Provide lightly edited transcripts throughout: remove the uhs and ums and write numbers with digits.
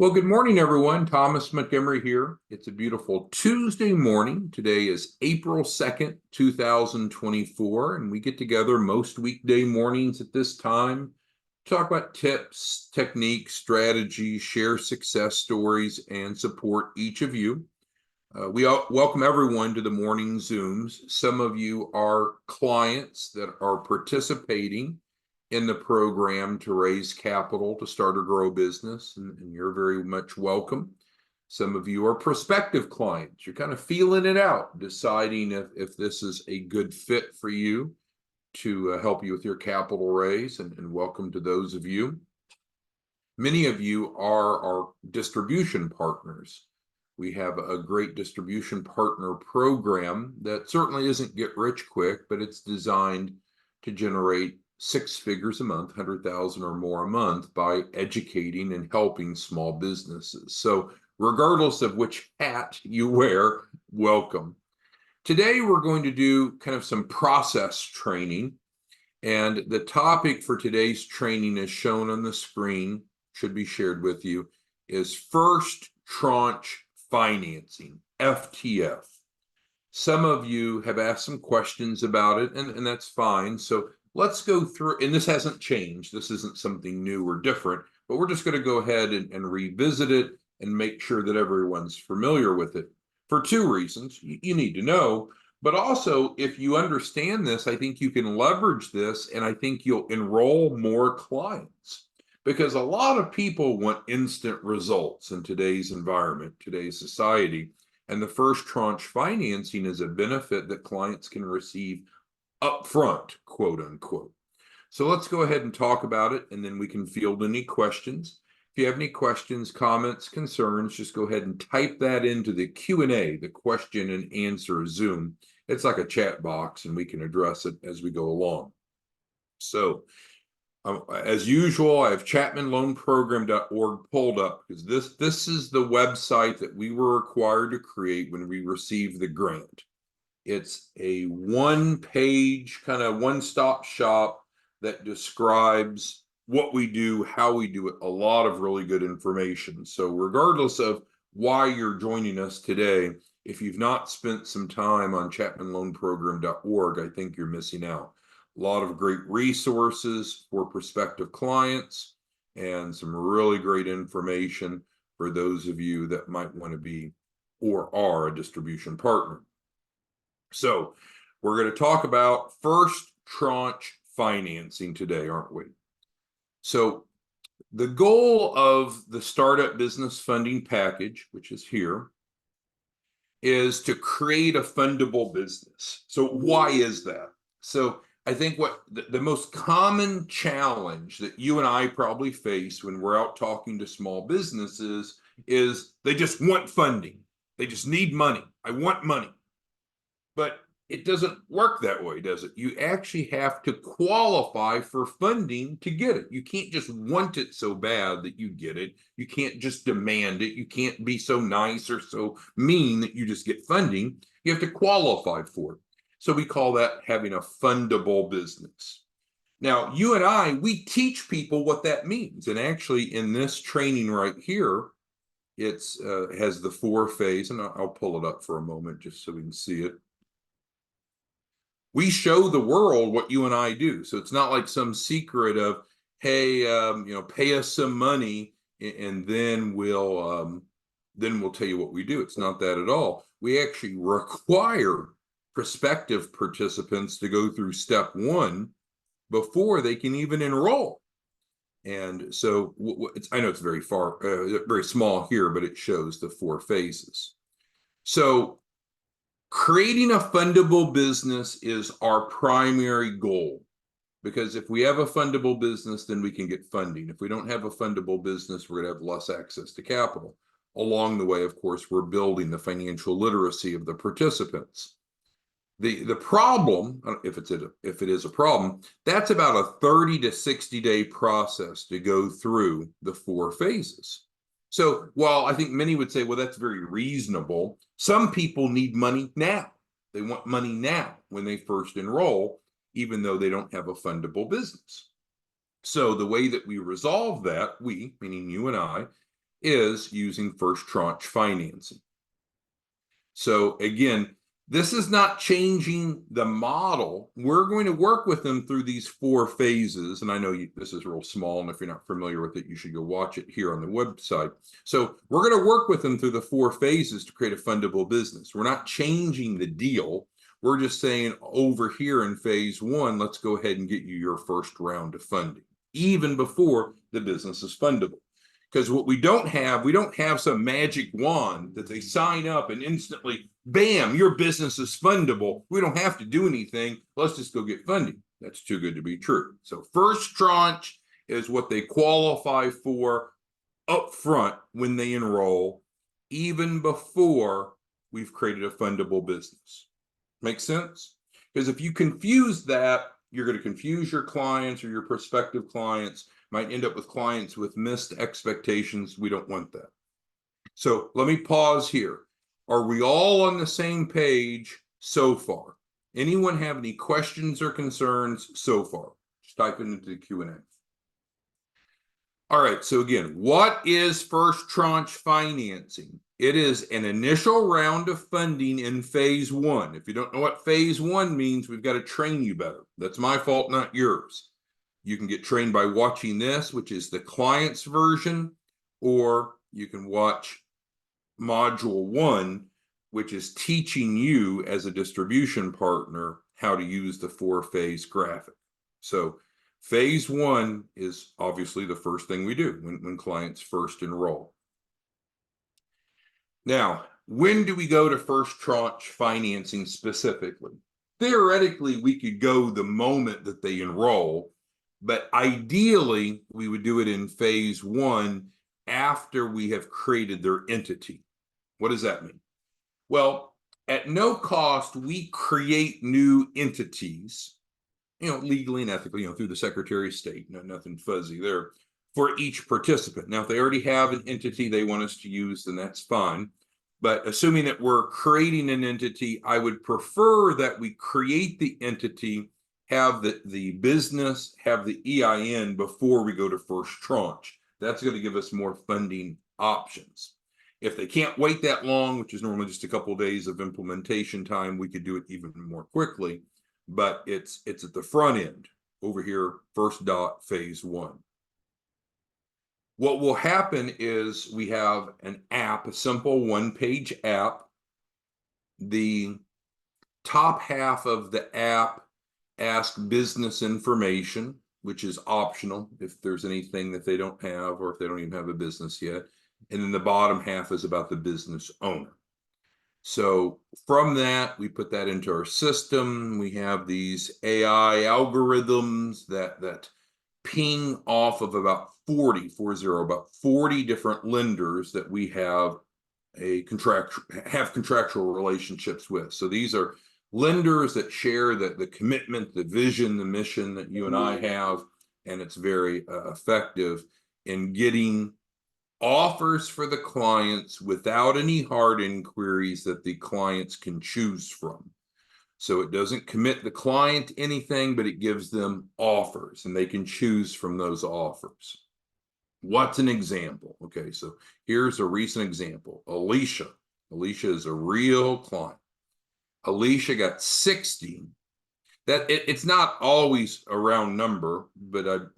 Well, good morning, everyone. Thomas Montgomery here. It's a beautiful Tuesday morning. Today is April 2nd, 2024, and we get together most weekday mornings at this time to talk about tips, techniques, strategies, share success stories, and support each of you. We welcome everyone to the morning Zooms. Some of you are clients that are participating in the program to raise capital to start or grow a business, and you're very much welcome. Some of you are prospective clients. You're kind of feeling it out, deciding if this is a good fit for you to help you with your capital raise, and welcome to those of you. Many of you are our distribution partners. We have a great distribution partner program that certainly isn't get rich quick, but it's designed to generate six figures a month, 100,000 or more a month, by educating and helping small businesses. So regardless of which hat you wear, welcome. Today, we're going to do kind of some process training. And the topic for today's training is shown on the screen, should be shared with you, is first tranche financing, FTF. Some of you have asked some questions about it, and that's fine. So let's go through, and this hasn't changed. This isn't something new or different, but we're just going to go ahead and revisit it and make sure that everyone's familiar with it for two reasons. You need to know, but also if you understand this, I think you can leverage this, and I think you'll enroll more clients. Because a lot of people want instant results in today's environment, today's society. And the first tranche financing is a benefit that clients can receive upfront, quote unquote. So let's go ahead and talk about it, and then we can field any questions. If you have any questions, comments, concerns, just go ahead and type that into the Q&A, the question and answer Zoom. It's like a chat box, and we can address it as we go along. So as usual, I have chapmanloanprogram.org pulled up because this is the website that we were required to create when we received the grant. It's a one-page, kind of one-stop shop that describes what we do, how we do it, a lot of really good information. So regardless of why you're joining us today, if you've not spent some time on chapmanloanprogram.org, I think you're missing out. A lot of great resources for prospective clients and some really great information for those of you that might want to be or are a distribution partner. So we're going to talk about first tranche financing today, aren't we? So the goal of the Startup Business Funding Package, which is here, is to create a fundable business. So why is that? So I think what the most common challenge that you and I probably face when we're out talking to small businesses is they just want funding. They just need money. I want money. But it doesn't work that way, does it? You actually have to qualify for funding to get it. You can't just want it so bad that you get it. You can't just demand it. You can't be so nice or so mean that you just get funding. You have to qualify for it. So we call that having a fundable business. Now, you and I, we teach people what that means. And actually, in this training right here, it's has the four phase, and I'll pull it up for a moment just so we can see it. We show the world what you and I do. So it's not like some secret of, hey, pay us some money and then we'll tell you what we do. It's not that at all. We actually require prospective participants to go through step one before they can even enroll. And so I know it's very small here, but it shows the four phases. So creating a fundable business is our primary goal, because if we have a fundable business, then we can get funding. If we don't have a fundable business, we're going to have less access to capital. Along the way, of course, we're building the financial literacy of the participants. The problem, if it is a problem, that's about a 30 to 60-day process to go through the four phases. So while I think many would say, well, that's very reasonable, some people need money now. They want money now when they first enroll, even though they don't have a fundable business. So the way that we resolve that, we, meaning you and I, is using first tranche financing. So again, this is not changing the model. We're going to work with them through these 4 phases. And I know this is real small, and if you're not familiar with it, you should go watch it here on the website. So we're going to work with them through the 4 phases to create a fundable business. We're not changing the deal. We're just saying over here in phase 1, let's go ahead and get you your first round of funding, even before the business is fundable. Because what we don't have some magic wand that they sign up and instantly, bam, your business is fundable. We don't have to do anything. Let's just go get funding. That's too good to be true. So first tranche is what they qualify for up front when they enroll, even before we've created a fundable business. Make sense? Because if you confuse that, you're going to confuse your clients or your prospective clients, might end up with clients with missed expectations. We don't want that. So let me pause here. Are we all on the same page so far? Anyone have any questions or concerns so far? Just type it into the Q&A. All right, so again, what is first tranche financing? It is an initial round of funding in phase 1. If you don't know what phase 1 means, we've got to train you better. That's my fault, not yours. You can get trained by watching this, which is the client's version, or you can watch module 1, which is teaching you as a distribution partner how to use the 4-phase graphic. So phase 1 is obviously the first thing we do when clients first enroll. Now, when do we go to first tranche financing specifically? Theoretically, we could go the moment that they enroll, but ideally, we would do it in phase 1 after we have created their entity. What does that mean? Well, at no cost, we create new entities, legally and ethically, through the Secretary of State, nothing fuzzy there, for each participant. Now, if they already have an entity they want us to use, then that's fine. But assuming that we're creating an entity, I would prefer that we create the entity, have the business, have the EIN before we go to first tranche. That's going to give us more funding options. If they can't wait that long, which is normally just a couple of days of implementation time, we could do it even more quickly. But it's at the front end over here, first dot, phase 1. What will happen is we have an app, a simple 1-page app. The top half of the app asks business information, which is optional if there's anything that they don't have or if they don't even have a business yet. And then the bottom half is about the business owner. So from that, we put that into our system. We have these AI algorithms that ping off of about 40 different lenders that we have contractual relationships with. So these are lenders that share the commitment, the vision, the mission that you and I have, and it's very effective in getting offers for the clients without any hard inquiries that the clients can choose from. So it doesn't commit the client to anything, but it gives them offers and they can choose from those offers. What's an example? Okay, so here's a recent example. Alicia is a real client. Alicia got 60. It's not always a round number, but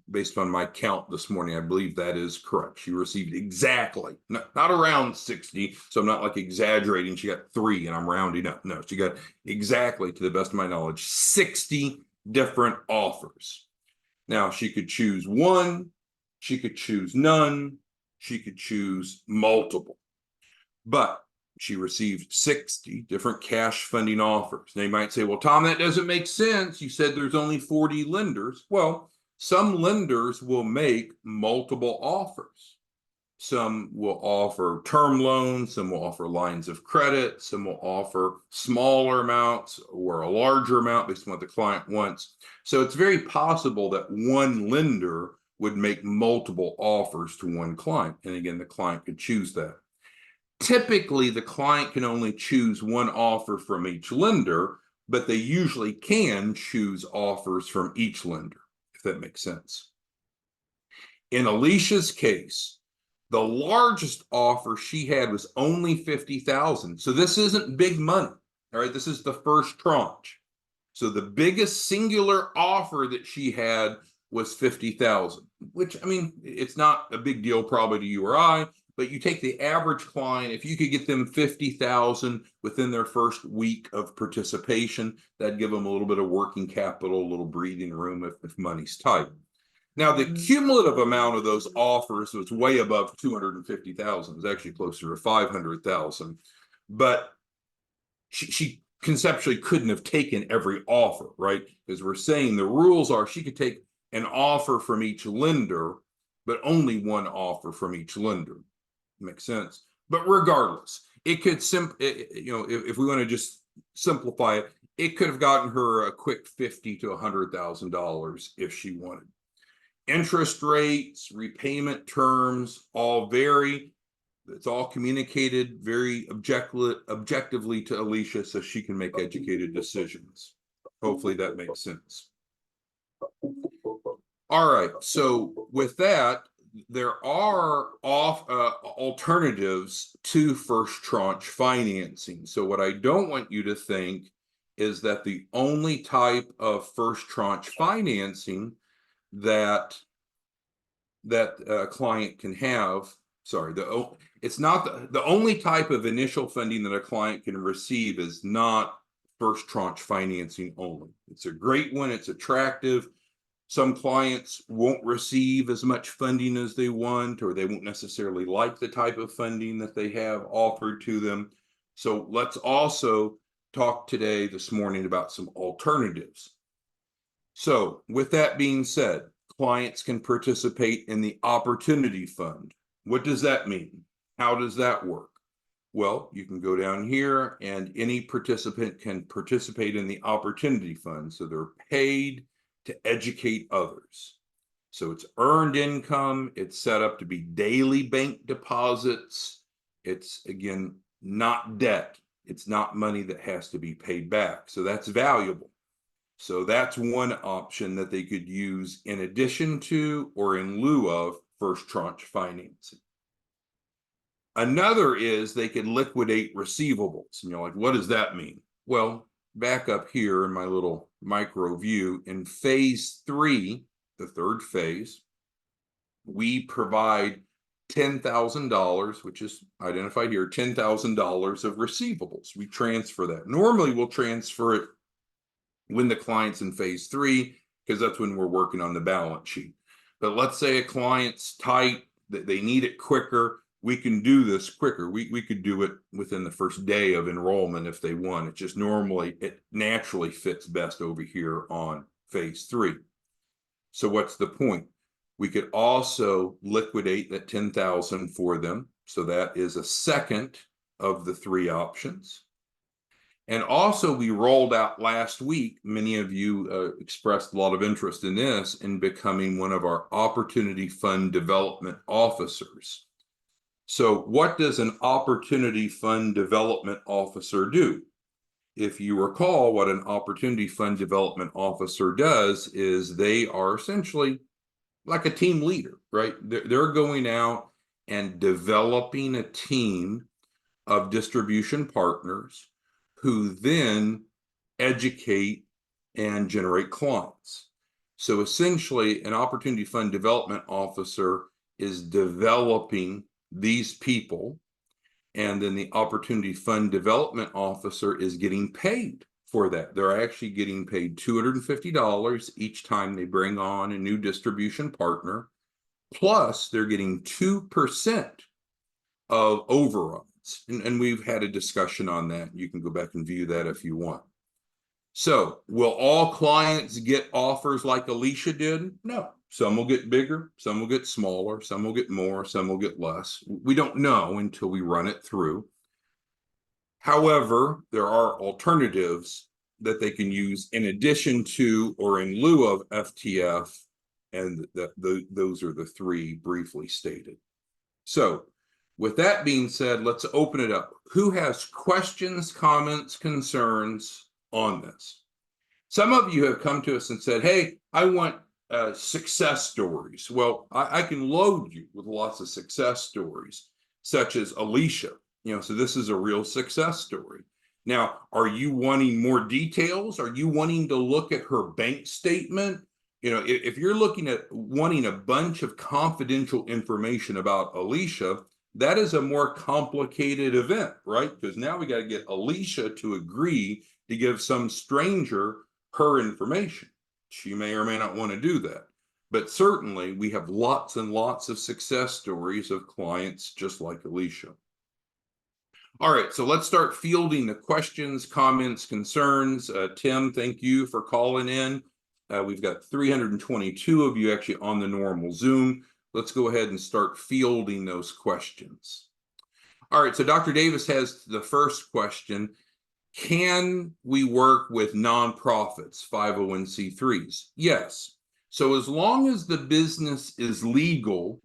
based on my count this morning, I believe that is correct. She received exactly, not around 60, so I'm not like exaggerating. She got 3 and I'm rounding up. No, she got exactly, to the best of my knowledge, 60 different offers. Now, she could choose 1, she could choose none, she could choose multiple, but she received 60 different cash funding offers. They might say, well, Tom, that doesn't make sense. You said there's only 40 lenders. Well, some lenders will make multiple offers. Some will offer term loans, some will offer lines of credit, some will offer smaller amounts or a larger amount based on what the client wants. So it's very possible that one lender would make multiple offers to one client. And again, the client could choose that. Typically, the client can only choose one offer from each lender, but they usually can choose offers from each lender, if that makes sense. In Alicia's case, The largest offer she had was only 50,000. So this isn't big money. All right, this is the first tranche. So the biggest singular offer that she had was 50,000, which, I mean, it's not a big deal probably to you or I, but you take the average client, if you could get them 50,000 within their first week of participation, that'd give them a little bit of working capital, a little breathing room if money's tight. Now, the cumulative amount of those offers was way above 250,000. It was actually closer to 500,000. But she conceptually couldn't have taken every offer, right? Because we're saying the rules are she could take an offer from each lender, but only one offer from each lender. Makes sense. But regardless, it could if we want to just simplify it, it could have gotten her a quick $50,000 to $100,000 if she wanted. Interest rates, repayment terms all vary. It's all communicated very objectively to Alicia so she can make educated decisions. Hopefully that makes sense. All right, so with that, there are alternatives to first tranche financing. So what I don't want you to think is that the only type of first tranche financing that a client can have, it's not the only type of initial funding that a client can receive is not first tranche financing only. It's a great one, it's attractive. Some clients won't receive as much funding as they want, or they won't necessarily like the type of funding that they have offered to them. So let's also talk this morning about some alternatives. So with that being said, clients can participate in the Opportunity Fund. What does that mean? How does that work? Well, you can go down here and any participant can participate in the Opportunity Fund. So they're paid to educate others. So it's earned income. It's set up to be daily bank deposits. It's, again, not debt. It's not money that has to be paid back. So that's valuable. So that's one option that they could use in addition to or in lieu of first tranche financing. Another is they could liquidate receivables. And you're like, what does that mean? Well, back up here in my little micro view, in phase 3, the third phase, we provide $10,000, which is identified here, $10,000 of receivables. We transfer that. Normally, we'll transfer it when the client's in phase 3, because that's when we're working on the balance sheet. But let's say a client's tight, that they need it quicker. We can do this quicker. We could do it within the first day of enrollment if they want. It just it naturally fits best over here on phase 3. So what's the point? We could also liquidate that $10,000 for them. So that is a second of the 3 options. And also we rolled out last week, many of you expressed a lot of interest in this, in becoming one of our Opportunity Fund Development Officers. So what does an Opportunity Fund Development Officer do? If you recall, what an Opportunity Fund Development Officer does is they are essentially like a team leader, right? They're going out and developing a team of distribution partners who then educate and generate clients. So essentially, an Opportunity Fund Development Officer is developing these people, and then the Opportunity Fund Development Officer is getting paid for that. They're actually getting paid $250 each time they bring on a new distribution partner, plus they're getting 2% of overruns. And we've had a discussion on that. You can go back and view that if you want. So will all clients get offers like Alicia did? No. Some will get bigger, some will get smaller, some will get more, some will get less. We don't know until we run it through. However, there are alternatives that they can use in addition to or in lieu of FTF, and those are the 3 briefly stated. So with that being said, let's open it up. Who has questions, comments, concerns on this? Some of you have come to us and said, hey, I want success stories. Well, I can load you with lots of success stories, such as Alicia. So this is a real success story. Now, are you wanting more details? Are you wanting to look at her bank statement? If you're looking at wanting a bunch of confidential information about Alicia, that is a more complicated event, right? Because now we got to get Alicia to agree to give some stranger her information. She may or may not want to do that. But certainly we have lots and lots of success stories of clients just like Alicia. All right, so let's start fielding the questions, comments, concerns. Tim, thank you for calling in. We've got 322 of you actually on the normal Zoom. Let's go ahead and start fielding those questions. All right, so Dr. Davis has the first question. Can we work with nonprofits, 501c3s? Yes. So as long as the business is legal,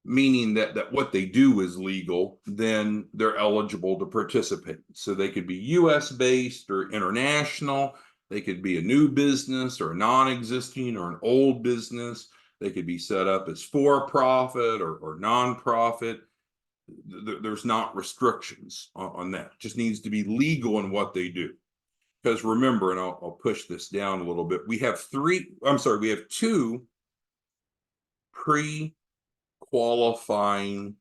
meaning that what they do is legal, then they're eligible to participate. So they could be US based or international. They could be a new business or a non-existing or an old business. They could be set up as for-profit or nonprofit. There's not restrictions on that. It just needs to be legal in what they do. Because remember, and I'll push this down a little bit, we have two pre-qualifying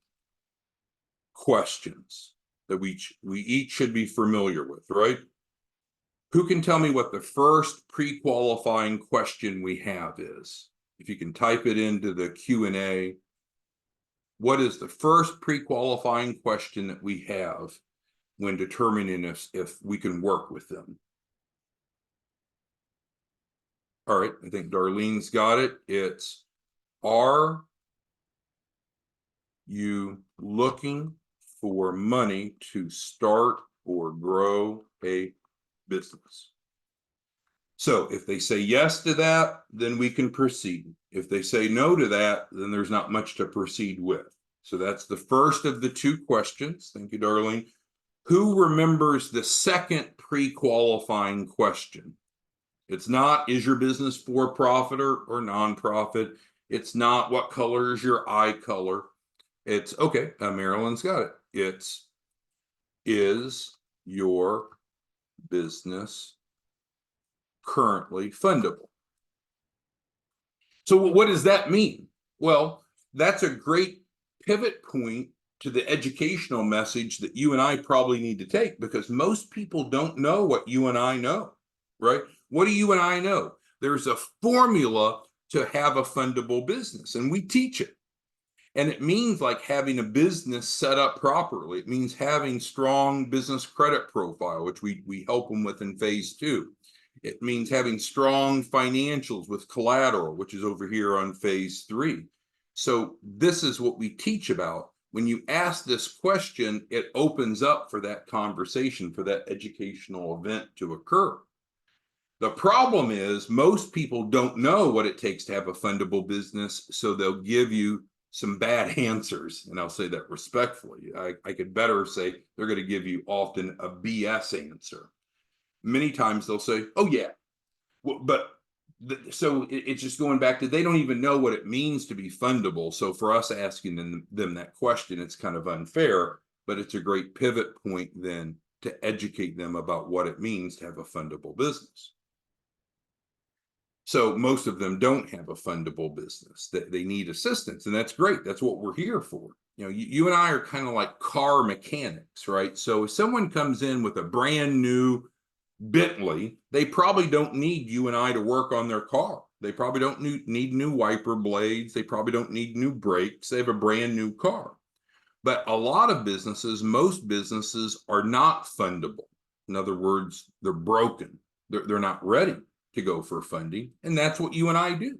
questions that we each should be familiar with, right? Who can tell me what the first pre-qualifying question we have is? If you can type it into the Q&A. What is the first pre-qualifying question that we have when determining if we can work with them? All right, I think Darlene's got it. It's, are you looking for money to start or grow a business? So if they say yes to that, then we can proceed. If they say no to that, then there's not much to proceed with. So that's the first of the two questions. Thank you, Darlene. Who remembers the second pre-qualifying question? It's not, is your business for-profit or nonprofit? It's not, what color is your eye color? It's, okay, Marilyn's got it. It's, is your business currently fundable? So what does that mean? Well, that's a great pivot point to the educational message that you and I probably need to take, because most people don't know what you and I know, right? What do you and I know? There's a formula to have a fundable business, and we teach it. And it means like having a business set up properly. It means having strong business credit profile, which we help them with in phase 2. It means having strong financials with collateral, which is over here on phase 3. So this is what we teach about. When you ask this question, it opens up for that conversation, for that educational event to occur. The problem is most people don't know what it takes to have a fundable business, so they'll give you some bad answers, and I'll say that respectfully. I could better say they're going to give you often a BS answer. Many times they'll say, oh yeah, well, but so it's just going back to, they don't even know what it means to be fundable. So for us asking them that question, it's kind of unfair, but it's a great pivot point then to educate them about what it means to have a fundable business. So most of them don't have a fundable business. They need assistance, and that's great. That's what we're here for. You and I are kind of like car mechanics, right? So if someone comes in with a brand new Bentley, they probably don't need you and I to work on their car. They probably don't need new wiper blades. They probably don't need new brakes. They have a brand new car. But a lot of businesses, most businesses, are not fundable. In other words, they're broken. They're not ready to go for funding. And that's what you and I do.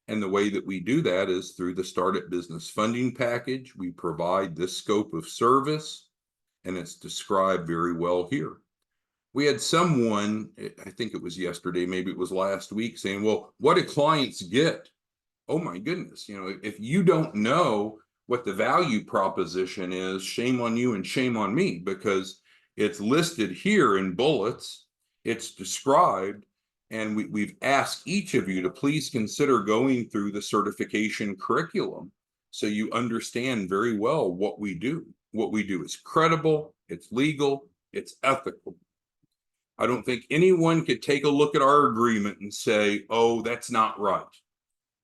And the way that we do that is through the Startup Business Funding Package. We provide this scope of service, and it's described very well here. We had someone, I think it was yesterday, maybe it was last week, saying, well, what do clients get? Oh my goodness, if you don't know what the value proposition is, shame on you and shame on me, because it's listed here in bullets, it's described, And we've asked each of you to please consider going through the certification curriculum so you understand very well what we do. What we do is credible, it's legal, it's ethical. I don't think anyone could take a look at our agreement and say, oh, that's not right.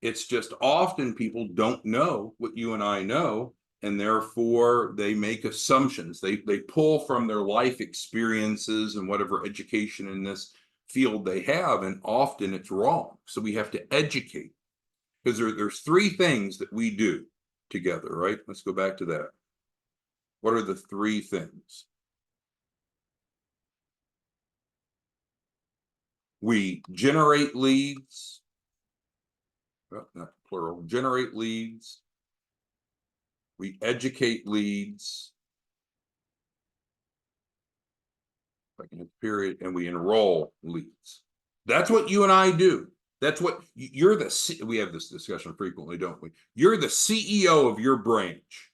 It's just often people don't know what you and I know, and therefore they make assumptions. They pull from their life experiences and whatever education in this field they have, and often it's wrong. So we have to educate, because there's three things that we do together, right? Let's go back to that. What are the three things? We generate leads, well, not plural, generate leads, we educate leads, if I can hit the period, and we enroll leads. That's what you and I do. That's what you're we have this discussion frequently, don't we? You're the CEO of your branch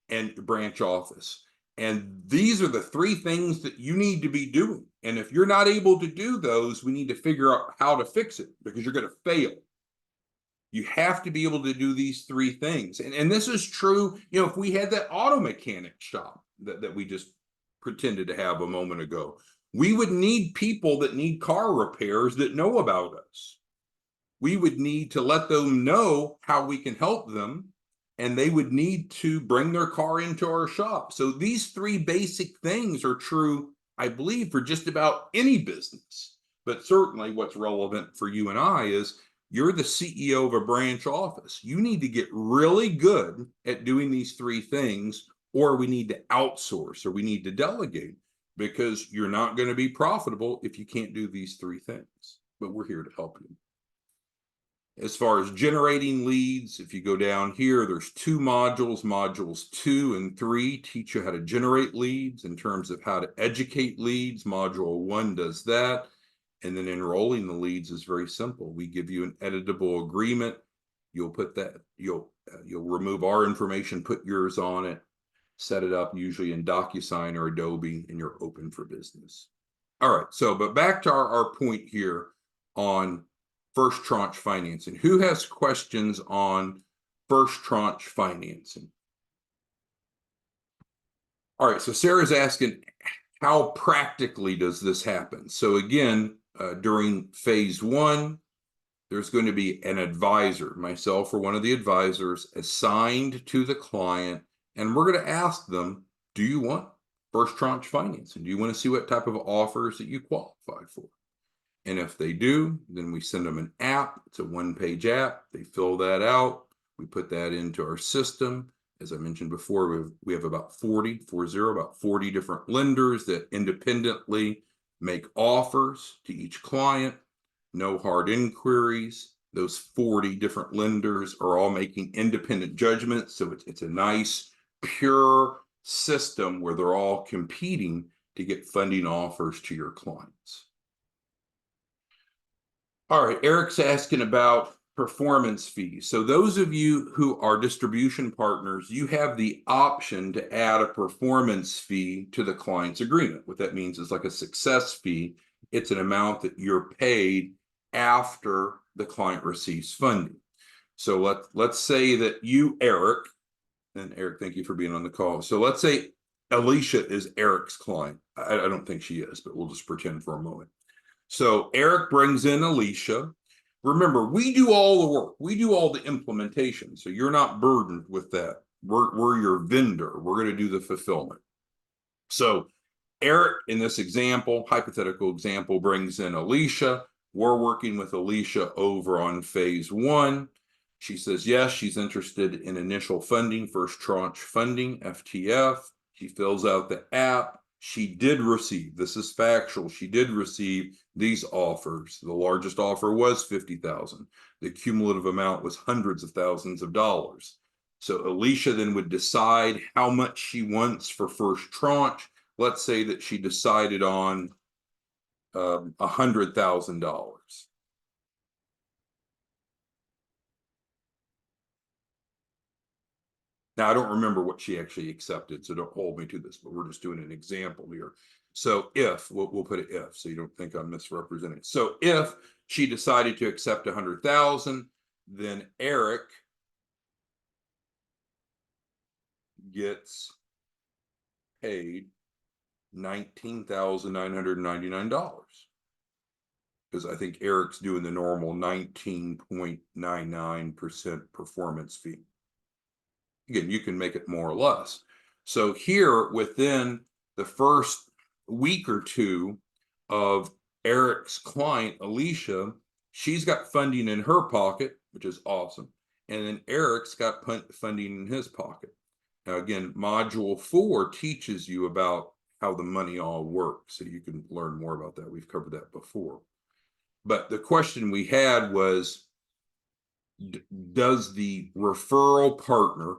and branch office. And these are the three things that you need to be doing. And if you're not able to do those, we need to figure out how to fix it, because you're going to fail. You have to be able to do these three things. And this is true, if we had that auto mechanic shop that we just pretended to have a moment ago, we would need people that need car repairs that know about us. We would need to let them know how we can help them, and they would need to bring their car into our shop. So these three basic things are true, I believe, for just about any business. But certainly what's relevant for you and I is you're the CEO of a branch office. You need to get really good at doing these three things, or we need to outsource, or we need to delegate, because you're not going to be profitable if you can't do these three things. But we're here to help you. As far as generating leads, if you go down here, there's two modules. Modules 2 and 3 teach you how to generate leads in terms of how to educate leads. Module 1 does that. And then enrolling the leads is very simple. We give you an editable agreement. You'll put that, you'll remove our information, put yours on it, set it up usually in DocuSign or Adobe, and you're open for business. All right, so but back to our point here on first tranche financing. Who has questions on first tranche financing? All right, so Sarah's asking, how practically does this happen? So again, during phase 1, there's going to be an advisor, myself or one of the advisors, assigned to the client, and we're going to ask them, do you want first tranche financing? Do you want to see what type of offers that you qualify for? And if they do, then we send them an app. It's a one-page app. They fill that out. We put that into our system. As I mentioned before, we have about 40 different lenders that independently make offers to each client. No hard inquiries. Those 40 different lenders are all making independent judgments. So it's a nice, pure system where they're all competing to get funding offers to your clients. All right, Eric's asking about performance fees. So those of you who are distribution partners, you have the option to add a performance fee to the client's agreement. What that means is like a success fee. It's an amount that you're paid after the client receives funding. So let's say that you, Eric, and Eric, thank you for being on the call. So let's say Alicia is Eric's client. I don't think she is, but we'll just pretend for a moment. So Eric brings in Alicia. Remember, we do all the work. We do all the implementation. So you're not burdened with that. We're your vendor. We're going to do the fulfillment. So Eric, in this example, hypothetical example, brings in Alicia. We're working with Alicia over on phase 1. She says, yes, she's interested in initial funding, first tranche funding, FTF. She fills out the app. She did receive, this is factual, she did receive these offers. The largest offer was $50,000. The cumulative amount was hundreds of thousands of dollars. So Alicia then would decide how much she wants for first tranche. Let's say that she decided on $100,000. Now, I don't remember what she actually accepted, so don't hold me to this, but we're just doing an example here. So if, we'll put it if, so you don't think I'm misrepresenting. So if she decided to accept 100,000, then Eric gets paid $19,999, because I think Eric's doing the normal 19.99% performance fee. Again, you can make it more or less. So here, within the first week or two of Eric's client, Alicia, she's got funding in her pocket, which is awesome. And then Eric's got funding in his pocket. Now, again, module 4 teaches you about how the money all works, so you can learn more about that. We've covered that before. But the question we had was, does the referral partner,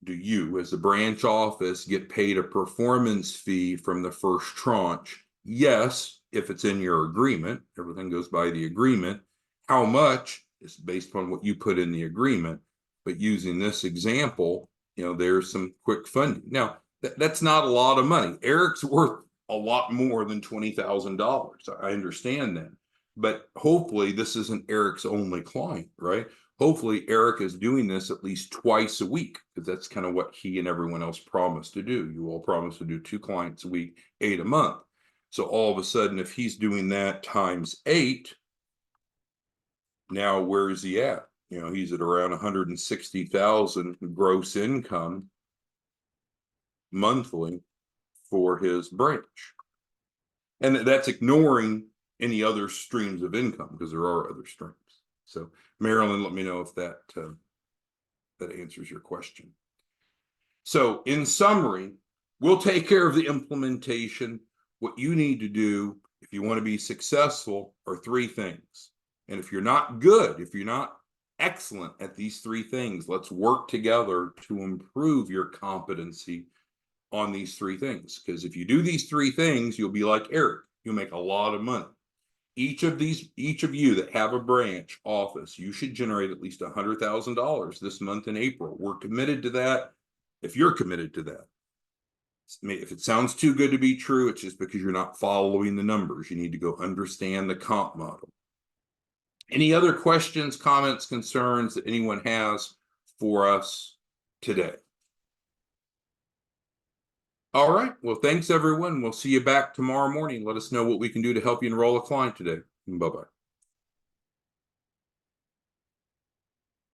do you as a branch office, get paid a performance fee from the first tranche? Yes, if it's in your agreement. Everything goes by the agreement. How much is based upon what you put in the agreement. But using this example, there's some quick funding. Now, that's not a lot of money. Eric's worth a lot more than $20,000. I understand that. But hopefully this isn't Eric's only client, right? Hopefully Eric is doing this at least twice a week, because that's kind of what he and everyone else promised to do. You all promised to do 2 clients a week, 8 a month. So all of a sudden, if he's doing that times 8, now where is he at? He's at around 160,000 gross income monthly for his branch. And that's ignoring any other streams of income, because there are other streams. So Marilyn, let me know if that answers your question. So in summary, we'll take care of the implementation. What you need to do if you want to be successful are 3 things. And if you're not good, if you're not excellent at these 3 things, let's work together to improve your competency on these 3 things. Because if you do these 3 things, you'll be like Eric. You'll make a lot of money. Each of you that have a branch office, you should generate at least $100,000 this month in April. We're committed to that. If you're committed to that, if it sounds too good to be true, it's just because you're not following the numbers. You need to go understand the comp model. Any other questions, comments, concerns that anyone has for us today? All right. Well, thanks, everyone. We'll see you back tomorrow morning. Let us know what we can do to help you enroll a client today. Bye-bye.